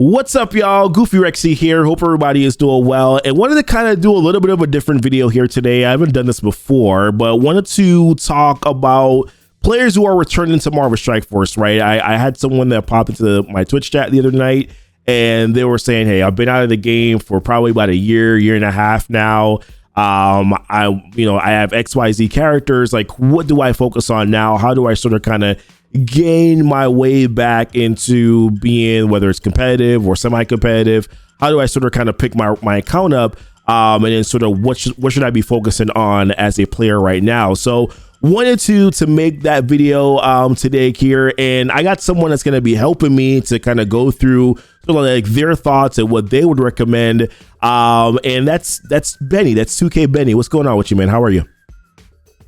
What's up, y'all? Goofy Rexy here. Hope everybody is doing well. And wanted to kind of do a little bit of a different video here today. I haven't done this before, but wanted to talk about players who are returning to Marvel Strike Force, right? I had someone that popped into my Twitch chat the other night, and they were saying, hey, I've been out of the game for probably about a year and a half now. I have XYZ characters. Like, what do I focus on now? How do I sort of kind of gain my way back into being, whether it's competitive or semi-competitive? How do I sort of kind of pick my account up, and then sort of what should I be focusing on as a player right now? So wanted to make that video today here, and I got someone that's going to be helping me to kind of go through sort of like their thoughts and what they would recommend, and that's Benny. That's 2K Benny. What's going on with you, man? How are you?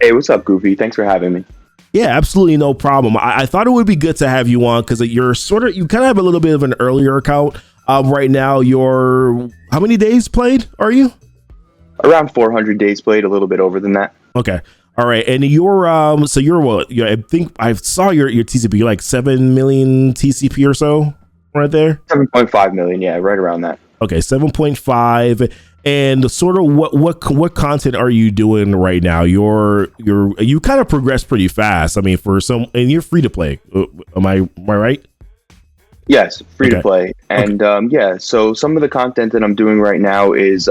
Hey, what's up, Goofy? Thanks for having me. Yeah, absolutely no problem. I thought it would be good to have you on because you kind of have a little bit of an earlier account right now. How many days played are you? Around 400 days played, a little bit over than that. Okay. All right. And you're what? I think I saw your TCP, you're like 7 million TCP or so right there. 7.5 million. Yeah, right around that. Okay. 7.5. And sort of what content are you doing right now? You kind of progress pretty fast. I mean, and you're free to play. Am I right? Yes, free to play. And so some of the content that I'm doing right now is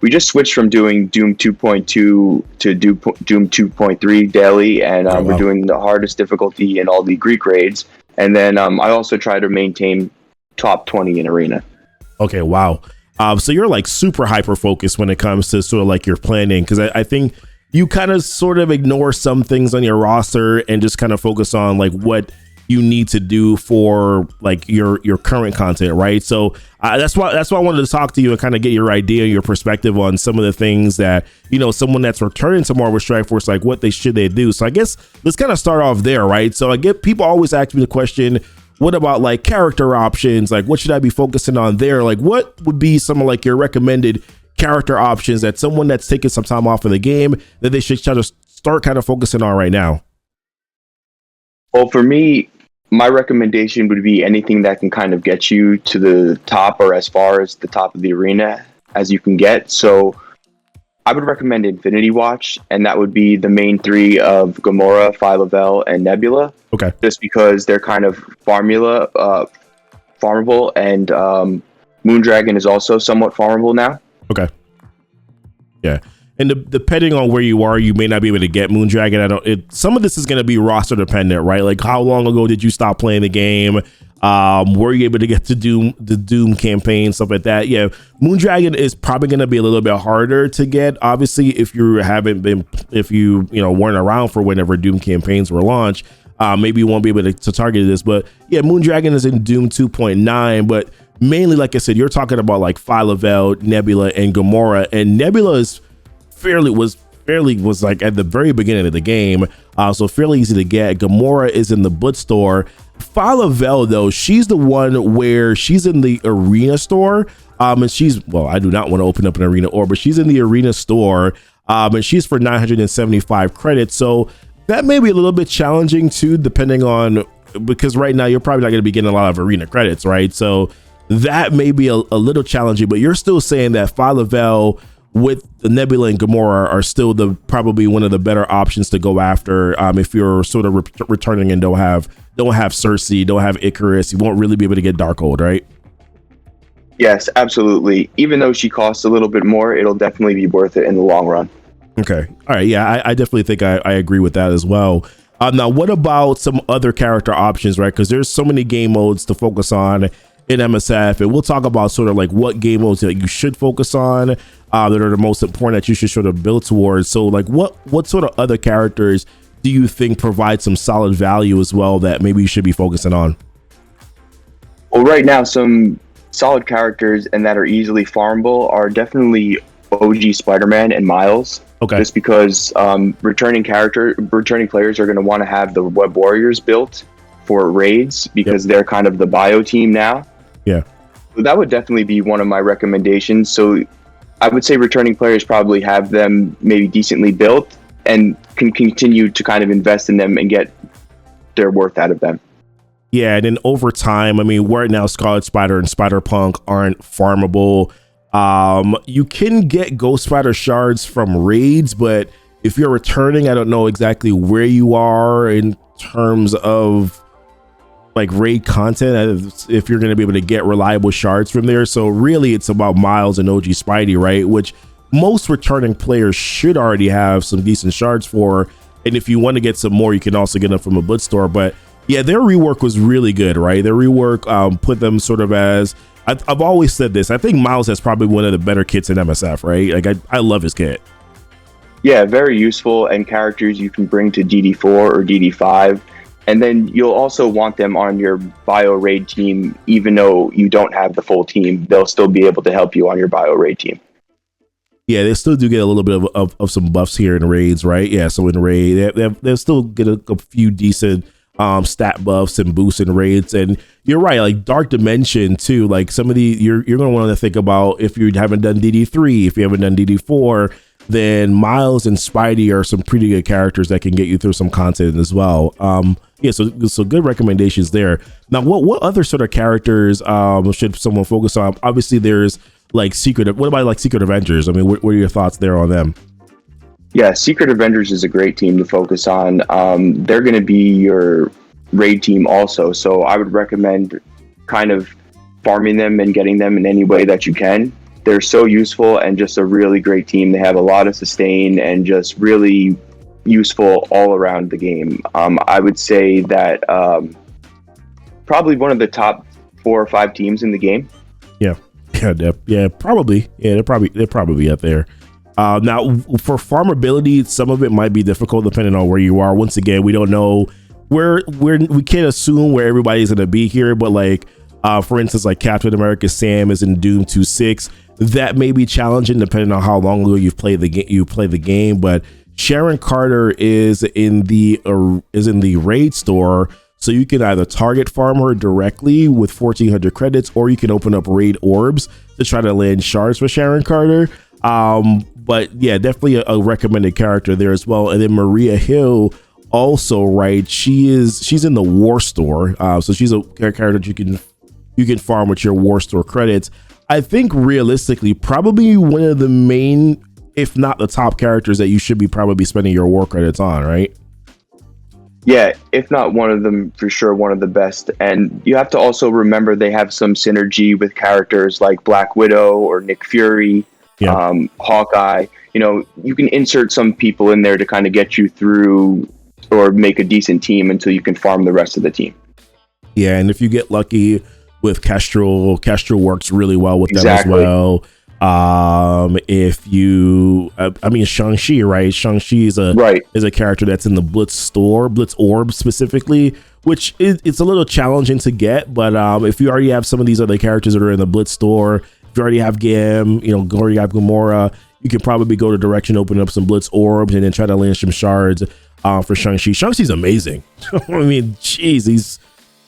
we just switched from doing Doom 2.2 to Doom 2.3 daily, and we're doing the hardest difficulty in all the Greek raids. And then I also try to maintain top 20 in arena. Okay, wow. So you're like super hyper focused when it comes to sort of like your planning, because I think you kind of sort of ignore some things on your roster and just kind of focus on like what you need to do for like your current content, right? So that's why I wanted to talk to you and kind of get your idea, your perspective on some of the things that, someone that's returning to Marvel Strike Force, like what they do. So I guess let's kind of start off there, right? So I get people always ask me the question, what about like character options? Like, what should I be focusing on there? Like, what would be some of like your recommended character options that someone that's taking some time off of the game that they should try to start kind of focusing on right now? Well, for me, my recommendation would be anything that can kind of get you to the top or as far as the top of the arena as you can get. So I would recommend Infinity Watch, and that would be the main three of Gamora, phyla-vell, and Nebula. Okay. Just because they're kind of farmable, and Moondragon is also somewhat farmable now. Okay. Yeah. And depending on where you are, you may not be able to get Moondragon. Some of this is going to be roster dependent, right? Like, how long ago did you stop playing the game? Were you able to get to the Doom campaign, stuff like that? Yeah, Moondragon is probably going to be a little bit harder to get. Obviously, if you weren't around for whenever Doom campaigns were launched, maybe you won't be able to target this. But yeah, Moondragon is in Doom 2.9, but mainly, like I said, you're talking about like phyla-vell, Nebula, and Gamora. And Nebula was like at the very beginning of the game, so fairly easy to get. Gamora is in the boot store. phyla-vell, though, she's the one where she's in the arena store, and I do not want to open up an arena orb, but she's in the arena store, and she's for 975 credits. So that may be a little bit challenging too, depending on, because right now you're probably not going to be getting a lot of arena credits, right? So that may be a little challenging, but you're still saying that phyla-vell with the Nebula and Gamora are still probably one of the better options to go after if you're sort of returning and don't have Cersei, don't have Icarus. You won't really be able to get Darkhold, right? Yes, absolutely. Even though she costs a little bit more, it'll definitely be worth it in the long run. Okay. All right. Yeah, I definitely think I agree with that as well. Now, what about some other character options, right? Because there's so many game modes to focus on in MSF, and we'll talk about sort of like what game modes that you should focus on that are the most important that you should sort of build towards. So like what sort of other characters do you think provide some solid value as well that maybe you should be focusing on? Well, right now, some solid characters and that are easily farmable are definitely OG Spider-Man and Miles. Okay. Just because returning players are going to want to have the Web Warriors built for raids because they're kind of the bio team now. Yeah. So that would definitely be one of my recommendations. So I would say returning players probably have them maybe decently built and can continue to kind of invest in them and get their worth out of them. Yeah, and then over time, I mean, right now Scarlet Spider and Spider Punk aren't farmable. You can get Ghost Spider shards from raids, but if you're returning, I don't know exactly where you are in terms of like raid content, if you're going to be able to get reliable shards from there. So really it's about Miles and OG Spidey, right? Which most returning players should already have some decent shards for. And if you want to get some more, you can also get them from a Blitz store. But yeah, their rework was really good, right? Their rework put them sort of as, I've always said this, I think Miles has probably one of the better kits in MSF, right? Like I love his kit. Yeah, very useful, and characters you can bring to DD4 or DD5. And then you'll also want them on your bio raid team, even though you don't have the full team. They'll still be able to help you on your bio raid team. Yeah, they still do get a little bit of some buffs here in raids, right? Yeah, so in raid, they'll still get a few decent stat buffs and boosts in raids. And you're right, like Dark Dimension too. Like some of the you're gonna want to think about if you haven't done DD3, if you haven't done DD4. Then Miles and Spidey are some pretty good characters that can get you through some content as well. Yeah, so good recommendations there. Now, what other sort of characters should someone focus on? Obviously, there's like what about like Secret Avengers? I mean, what are your thoughts there on them? Yeah, Secret Avengers is a great team to focus on. They're going to be your raid team also, so I would recommend kind of farming them and getting them in any way that you can. They're so useful and just a really great team. They have a lot of sustain and just really useful all around the game. I would say that probably one of the top 4 or 5 teams in the game. Yeah, probably. Yeah, they're probably up there. Now, for farmability, some of it might be difficult depending on where you are. Once again, we don't know we can't assume where everybody's going to be here, but like, for instance, like Captain America Sam is in Doom 2.6. That may be challenging depending on how long ago you've played the game. But Sharon Carter is in the raid store, so you can either target farm her directly with 1,400 credits, or you can open up raid orbs to try to land shards for Sharon Carter. But yeah, definitely a recommended character there as well. And then Maria Hill also, right? She's in the war store, so she's a character that you can farm with your war store credits. I think realistically, probably one of the main, if not the top characters that you should be probably spending your war credits on, right? Yeah, if not one of them, for sure one of the best. And you have to also remember they have some synergy with characters like Black Widow or Nick Fury, Hawkeye. You know, you can insert some people in there to kind of get you through or make a decent team until you can farm the rest of the team. Yeah, and if you get lucky with Kestrel works really well with them as well. If you, I mean, Shang-Chi, right? Shang-Chi is a character that's in the Blitz Orb specifically, which it's a little challenging to get. But if you already have some of these other characters that are in the Blitz store, if you already have Gam, you already have Gamora, you can probably go to Direction, open up some Blitz Orbs, and then try to land some shards for Shang-Chi. Shang-Chi's amazing. I mean, jeez,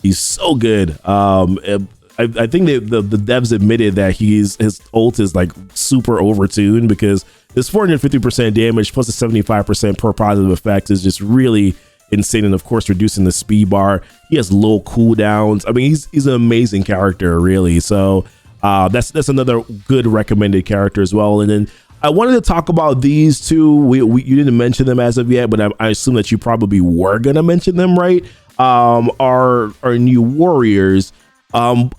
he's so good. I think the devs admitted that his ult is like super overtuned because his 450% damage plus a 75% per positive effect is just really insane. And of course, reducing the speed bar. He has low cooldowns. I mean, he's an amazing character, really. So that's another good recommended character as well. And then I wanted to talk about these two. You didn't mention them as of yet, but I assume that you probably were gonna mention them, right? Our new warriors. My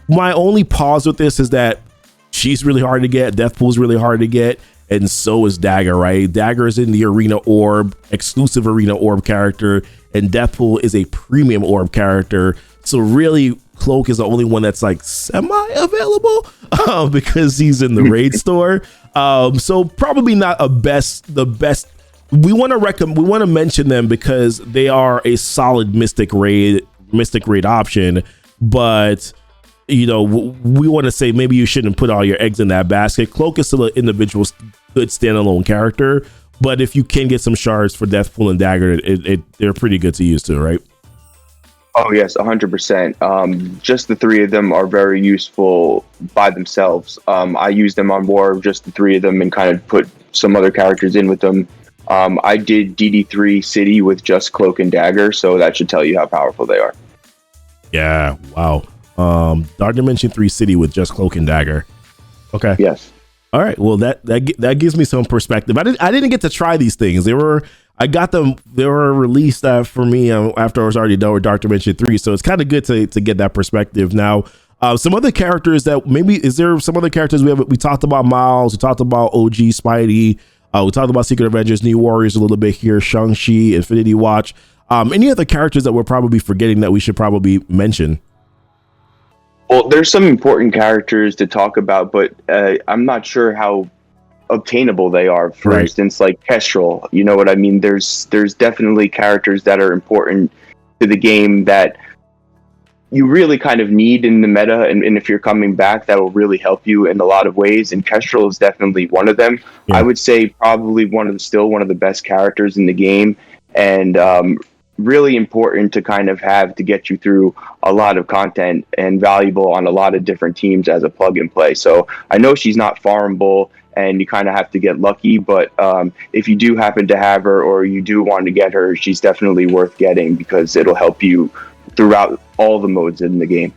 only pause with this is that she's really hard to get. Deathpool's really hard to get, and so is Dagger, right? Dagger is in the Arena Orb, exclusive Arena Orb character, and Deathpool is a premium Orb character. So really, Cloak is the only one that's like semi-available because he's in the raid store. So probably not the best. We want to mention them because they are a solid Mystic raid option. But we want to say maybe you shouldn't put all your eggs in that basket. Cloak is still an individual good standalone character, but if you can get some shards for Deathpool and Dagger, they're pretty good to use too, right? Oh yes, 100%. Just the 3 of them are very useful by themselves. I use them on War, just the 3 of them, and kind of put some other characters in with them. I did DD3 City with just Cloak and Dagger, so that should tell you how powerful they are. Yeah, wow. Dark Dimension 3 City with just Cloak and Dagger. Okay. Yes. All right. Well, that gives me some perspective. I didn't get to try these things. I got them. They were released for me after I was already done with Dark Dimension 3. So it's kind of good to get that perspective. Now, some other characters that is there some other characters we talked about Miles, we talked about OG Spidey, we talked about Secret Avengers, New Warriors a little bit here, Shang-Chi, Infinity Watch. Any other characters that we're probably forgetting that we should probably mention? Well, there's some important characters to talk about, but I'm not sure how obtainable they are. For instance, like Kestrel, you know what I mean? There's definitely characters that are important to the game that you really kind of need in the meta, and if you're coming back, that will really help you in a lot of ways, and Kestrel is definitely one of them. Yeah. I would say probably one of the best characters in the game, and really important to kind of have to get you through a lot of content and valuable on a lot of different teams as a plug and play. So I know she's not farmable and you kind of have to get lucky, but if you do happen to have her or you do want to get her, she's definitely worth getting because it'll help you throughout all the modes in the game.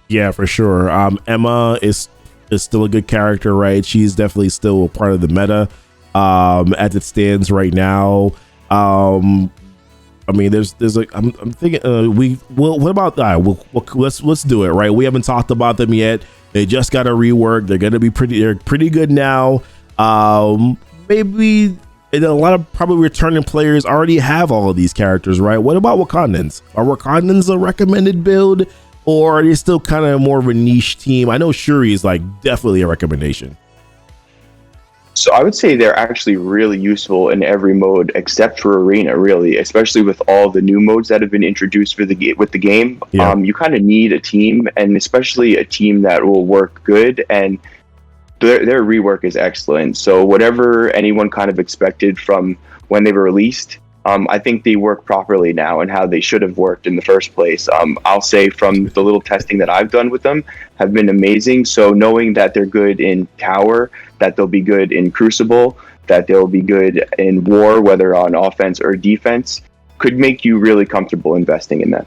Yeah, for sure. Emma is still a good character, right? She's definitely still a part of the meta as it stands right now. I mean, there's I'm thinking what about let's do it, right? We haven't talked about them yet. They just got a rework. They're gonna be pretty good now. Maybe and a lot of probably returning players already have all of these characters, right? What about Wakandans? Are Wakandans a recommended build, or are they still kind of more of a niche team? I know Shuri is like definitely a recommendation. So I would say they're actually really useful in every mode except for Arena, really, especially with all the new modes that have been introduced with the game. Yeah. You kind of need a team, and especially a team that will work good, and their rework is excellent. So whatever anyone kind of expected from when they were released, I think they work properly now and how they should have worked in the first place. I'll say from the little testing that I've done with them have been amazing. So knowing that they're good in Tower, that they'll be good in Crucible, that they'll be good in War, whether on offense or defense, could make you really comfortable investing in them.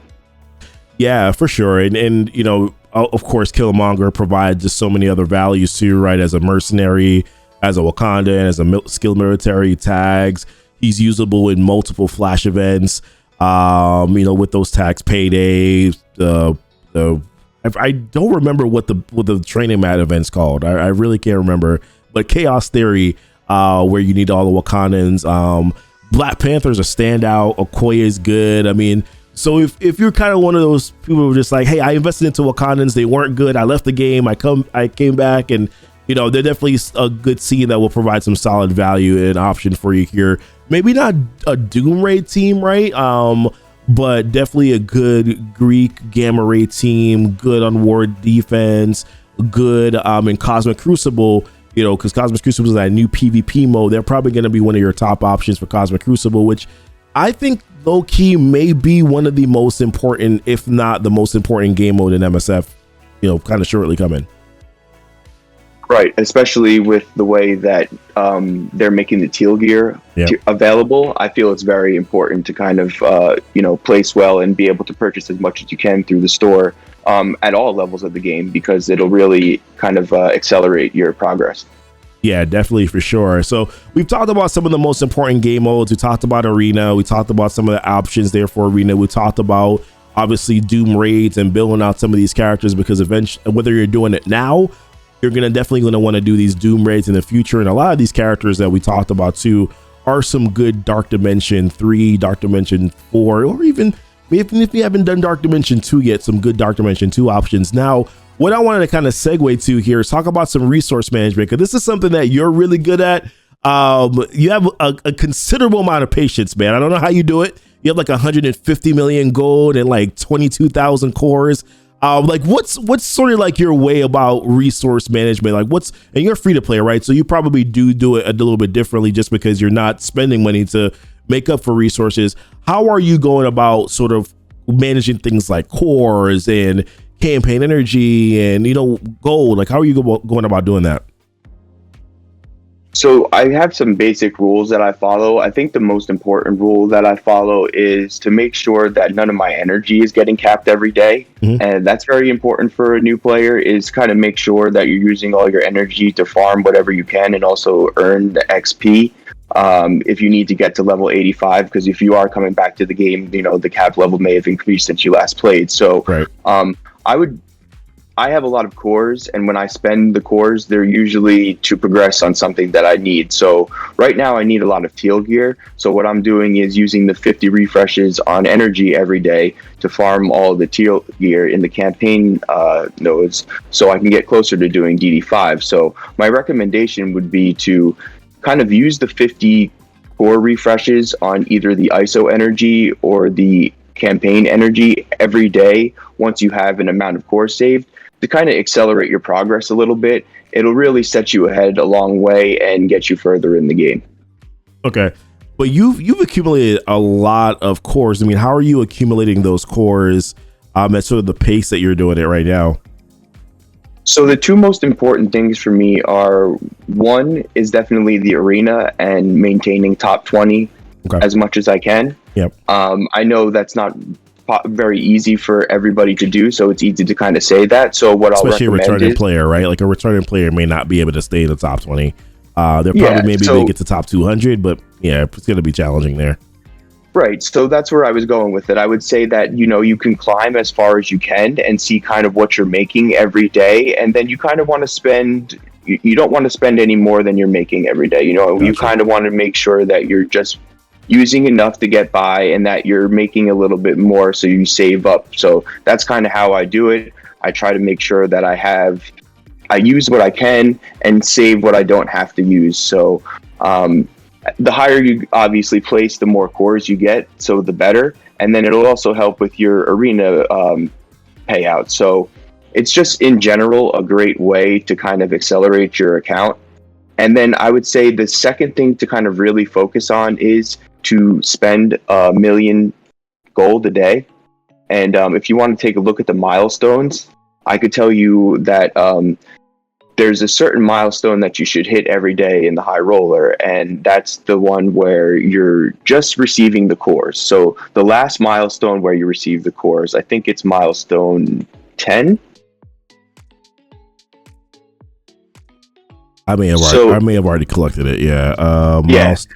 Yeah, for sure. And you know, of course, Killmonger provides just so many other values too, right? As a mercenary, as a Wakandan, as a skilled military tags. He's usable in multiple Flash events, you know, with those tags, payday. I don't remember what the training mat event's called. I really can't remember. But Chaos Theory, where you need all the Wakandans. Black Panther's a standout. Okoye is good. I mean, so if you're kind of one of those people who are just like, hey, I invested into Wakandans, they weren't good. I left the game. I came back, and you know, they're definitely a good team that will provide some solid value and option for you here. Maybe not a Doom Raid team, right? But definitely a good Greek Gamma Ray team, good on ward defense, good in Cosmic Crucible, you know, because Cosmic Crucible is that new PvP mode. They're probably going to be one of your top options for Cosmic Crucible, which I think low key may be one of the most important, if not the most important game mode in MSF, you know, kind of shortly coming. Right, especially with the way that they're making the teal gear available. I feel it's very important to kind of, you know, place well and be able to purchase as much as you can through the store at all levels of the game, because it'll really kind of accelerate your progress. Yeah, definitely, for sure. So we've talked about some of the most important game modes. We talked about Arena. We talked about some of the options there for Arena. We talked about, obviously, Doom Raids and building out some of these characters, because eventually, whether you're doing it now, you're definitely going to want to do these Doom Raids in the future. And a lot of these characters that we talked about too are some good Dark Dimension 3, Dark Dimension 4, or even if you haven't done Dark Dimension 2 yet, some good Dark Dimension 2 options. Now, what I wanted to kind of segue to here is talk about some resource management, because this is something that you're really good at. You have a considerable amount of patience, man. I don't know how you do it. You have like 150 million gold and like 22,000 cores. Like what's sort of like your way about resource management? Like and you're free to play, right? So you probably do it a little bit differently just because you're not spending money to make up for resources. How are you going about sort of managing things like cores and campaign energy and, you know, gold? Like, how are you going about doing that? So I have some basic rules that I follow. I think the most important rule that I follow is to make sure that none of my energy is getting capped every day. Mhm. And that's very important for a new player, is kind of make sure that you're using all your energy to farm whatever you can and also earn the XP. If you need to get to level 85, because if you are coming back to the game, the cap level may have increased since you last played. So Right. I have a lot of cores, and when I spend the cores, they're usually to progress on something that I need. So right now I need a lot of teal gear. So what I'm doing is using the 50 refreshes on energy every day to farm all the teal gear in the campaign nodes, so I can get closer to doing DD5. So my recommendation would be to kind of use the 50 core refreshes on either the ISO energy or the campaign energy every day once you have an amount of cores saved, to kind of accelerate your progress a little bit. It'll really set you ahead a long way and get you further in the game. Okay. But you've accumulated a lot of cores. I mean, how are you accumulating those cores at sort of the pace that you're doing it right now? So the two most important things for me are, one is definitely the arena and maintaining top 20 as much as I can. Yep. I know that's not very easy for everybody to do, so it's easy to kind of say that. So what especially I'll recommend a returning is, player, right? Like a returning player may not be able to stay in the top 20. They're probably maybe they get to top 200, but yeah, it's going to be challenging there. Right. So that's where I was going with it. I would say that, you can climb as far as you can and see kind of what you're making every day. And then you kind of want to spend, you don't want to spend any more than you're making every day. Gotcha. You kind of want to make sure that you're just using enough to get by and that you're making a little bit more so you save up. So that's kind of how I do it. I try to make sure that I use what I can and save what I don't have to use. So the higher you obviously place, the more cores you get, so the better. And then it'll also help with your arena payout. So it's just in general a great way to kind of accelerate your account. And then I would say the second thing to kind of really focus on is to spend 1 million gold a day. And if you want to take a look at the milestones, I could tell you that there's a certain milestone that you should hit every day in the high roller, and that's the one where you're just receiving the cores. So the last milestone where you receive the cores, I think it's milestone 10. I may have already collected it. Yeah.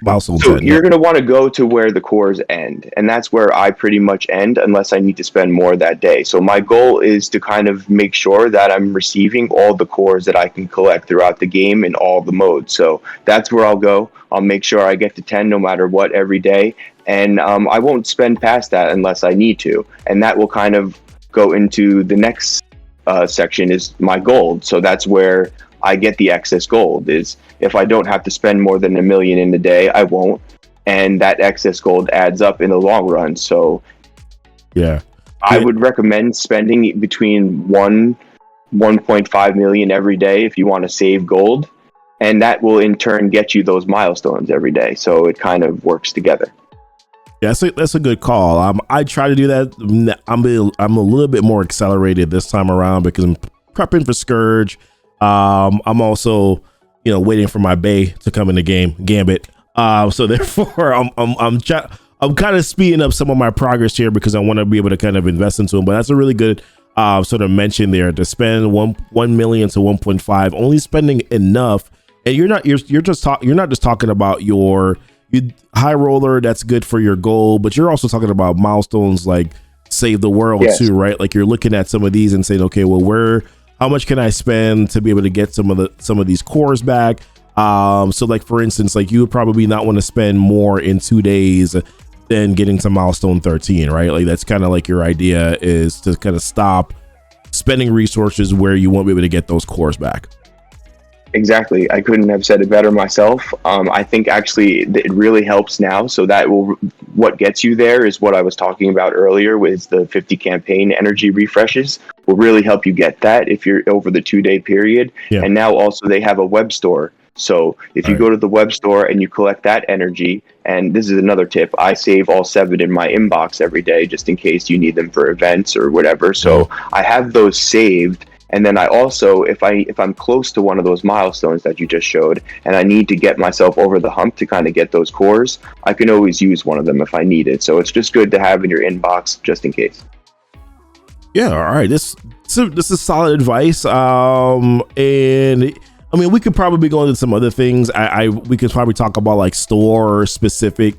Milestone So 10. you're going to want to go to where the cores end. And that's where I pretty much end unless I need to spend more that day. So my goal is to kind of make sure that I'm receiving all the cores that I can collect throughout the game in all the modes. So that's where I'll go. I'll make sure I get to 10 no matter what every day. And I won't spend past that unless I need to. And that will kind of go into the next section is my gold. So that's where I get the excess gold. Is if I don't have to spend more than 1 million in the day, I won't, and that excess gold adds up in the long run. So yeah, I would recommend spending between 1.5 million every day if you want to save gold, and that will in turn get you those milestones every day. So it kind of works together. Yeah, that's a good call. I try to do that. I'm a little bit more accelerated this time around because I'm prepping for Scourge. I'm also, waiting for my Bay to come in the game, Gambit. So therefore, I'm kind of speeding up some of my progress here because I want to be able to kind of invest into them. But that's a really good sort of mention there, to spend 1 million to 1.5, only spending enough, and you're not just talking about your high roller. That's good for your goal, but you're also talking about milestones like Save the World too, right? Like you're looking at some of these and saying, okay, well, how much can I spend to be able to get some of these cores back? So like, for instance, like you would probably not want to spend more in 2 days than getting to milestone 13, right? Like that's kind of like your idea is to kind of stop spending resources where you won't be able to get those cores back. Exactly. I couldn't have said it better myself. I think actually it really helps now. So what gets you there is what I was talking about earlier with the 50 campaign energy refreshes will really help you get that if you're over the 2 day period. Yeah. And now also they have a web store. So if you go to the web store and you collect that energy, and this is another tip, I save all 7 in my inbox every day just in case you need them for events or whatever. So I have those saved. And then I also, if I'm close to one of those milestones that you just showed, and I need to get myself over the hump to kind of get those cores, I can always use one of them if I need it. So it's just good to have in your inbox just in case. Yeah, all right. This is solid advice. And I mean, we could probably go into some other things. We could probably talk about like store specific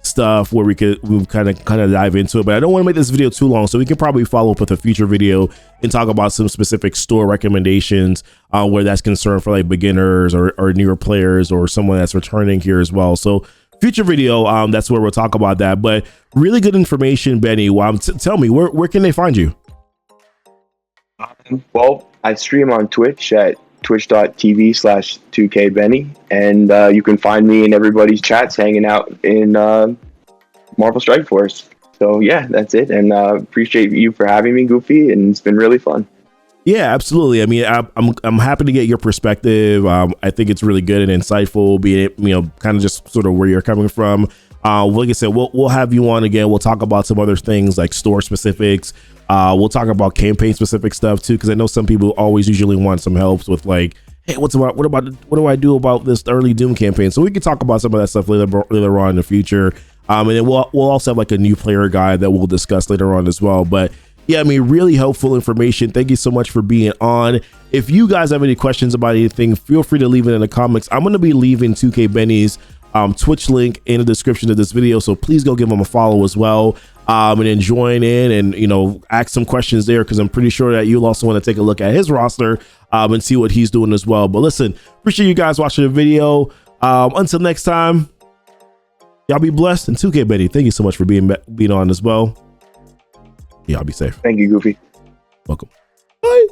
stuff where we kind of dive into it, but I don't want to make this video too long, so we can probably follow up with a future video and talk about some specific store recommendations where that's concerned for like beginners or newer players or someone that's returning here as well. So future video, that's where we'll talk about that. But really good information, Benny. Tell me, where can they find you? Well, I stream on Twitch at twitch.tv/2kbenny, and you can find me in everybody's chats hanging out in Marvel Strike Force. So yeah, that's it, and appreciate you for having me, Goofy, and it's been really fun. Yeah, absolutely. I mean, I'm happy to get your perspective. I think it's really good and insightful, be it, kind of just sort of where you're coming from. Like I said, we'll have you on again. We'll talk about some other things like store specifics. We'll talk about campaign specific stuff too, because I know some people always usually want some help with like, hey, what do I do about this early Doom campaign? So we can talk about some of that stuff later on in the future. And then we'll also have like a new player guide that we'll discuss later on as well. But yeah, I mean, really helpful information. Thank you so much for being on. If you guys have any questions about anything, feel free to leave it in the comments. I'm going to be leaving 2K Benny's Twitch link in the description of this video, so please go give him a follow as well, and then join in and ask some questions there, because I'm pretty sure that you'll also want to take a look at his roster and see what he's doing as well. But listen, appreciate you guys watching the video. Until next time, y'all be blessed. And 2K Benny, thank you so much for being on as well. Y'all be safe. Thank you, Goofy. Welcome. Bye.